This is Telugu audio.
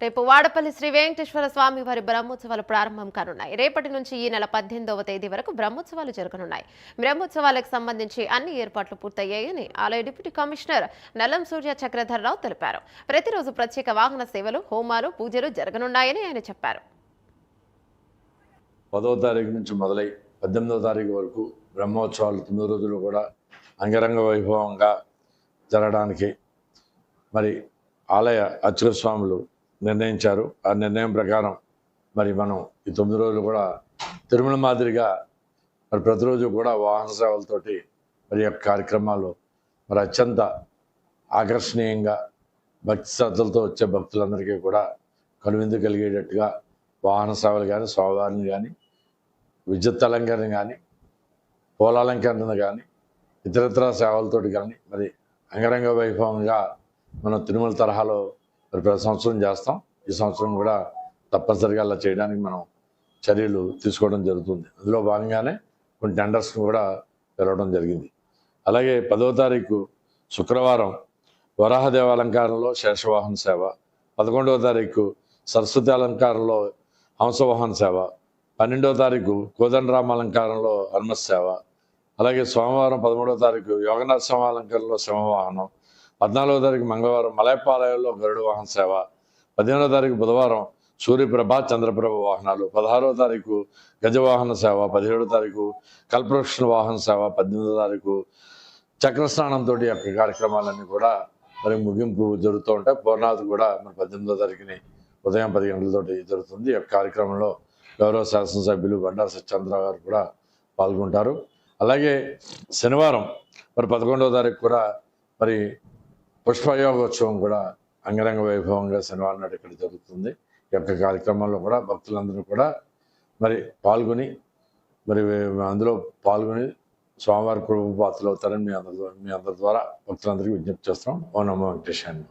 రేపు వాడపల్లి శ్రీ వెంకటేశ్వర స్వామి వారి బ్రహ్మోత్సవాలు ప్రారంభం కానున్నాయి. రేపటి నుంచి ఈ నెల 18వ తేదీ వరకు బ్రహ్మోత్సవాలు జరగనున్నాయి. బ్రహ్మోత్సవాలకు సంబంధించి అన్ని ఏర్పాట్లు పూర్తయ్యాయని ఆలయ డిప్యూటీ కమిషనర్ నల్లం సూర్య చక్రధర్రావు తెలిపారు. ప్రతిరోజు ప్రత్యేక వాహన సేవలు, హోమాలు, పూజలు జరగనున్నాయని ఆయన చెప్పారు. 10వ తారీఖు నుంచి మొదలై 18వ తారీఖు వరకు బ్రహ్మోత్సవాలు 9 రోజులు కూడా అంగరంగ వైభవంగా జరగడానికి మరి ఆలయ అర్చక స్వాములు నిర్ణయించారు. ఆ నిర్ణయం ప్రకారం మరి మనం ఈ 9 రోజులు కూడా తిరుమల మాదిరిగా మరి ప్రతిరోజు కూడా వాహన సేవలతోటి మరి యొక్క కార్యక్రమాలు మరి అత్యంత ఆకర్షణీయంగా భక్తి శ్రద్ధలతో వచ్చే భక్తులందరికీ కూడా కనువిందు కలిగేటట్టుగా వాహన సేవలు కానీ, స్వామివారిని కానీ, విద్యుత్ అలంకరణ కానీ, పూలాలంకరణ కానీ, ఇతరత్ర సేవలతోటి కానీ మరి అంగరంగ వైభవంగా మనం తిరుమల తరహాలో మరి ప్రతి సంవత్సరం చేస్తాం. ఈ సంవత్సరం కూడా తప్పనిసరిగా అలా చేయడానికి మనం చర్యలు తీసుకోవడం జరుగుతుంది. అందులో భాగంగానే కొన్ని టెండర్స్ కూడా పిలవడం జరిగింది. అలాగే 10వ తారీఖు శుక్రవారం వరాహదేవ అలంకారంలో శేషవాహన సేవ, 11వ తారీఖు సరస్వతి అలంకారంలో హంసవాహన సేవ, 12వ తారీఖు కోదండరామ అలంకారంలో హనుమ సేవ, అలాగే సోమవారం 13వ తారీఖు యోగనాథ స్వామి అలంకారంలో సింహవాహనం, 14వ తారీఖు మంగళవారం మలయపాలయంలో గరుడ వాహన సేవ, 15వ తారీఖు బుధవారం సూర్యప్రభ చంద్రప్రభ వాహనాలు, 16వ తారీఖు గజవాహన సేవ, 17వ తారీఖు కల్పవృక్ష వాహన సేవ, 18వ తారీఖు చక్రస్నానంతో యొక్క కార్యక్రమాలన్నీ కూడా మరి ముగింపు జరుగుతూ ఉంటాయి. పూర్ణావతి కూడా మరి 18వ తారీఖుని ఉదయం 10 గంటలతోటి జరుగుతుంది. ఈ యొక్క కార్యక్రమంలో గౌరవ శాసనసభ్యులు బండారు సత్యేంద్ర గారు కూడా పాల్గొంటారు. అలాగే శనివారం మరి 11వ తారీఖు కూడా మరి పుష్పయోగోత్సవం కూడా అంగరంగ వైభవంగా శనివారం నాడు ఇక్కడ జరుగుతుంది. ఈ యొక్క కార్యక్రమాల్లో కూడా భక్తులందరూ కూడా మరి పాల్గొని మరి అందులో పాల్గొని స్వామివారి కృప పాత్రలు అవుతారని మీ అందరి ద్వారా భక్తులందరికీ విజ్ఞప్తి చేస్తున్నాం. ఓ నమో వెంకటేశాయ.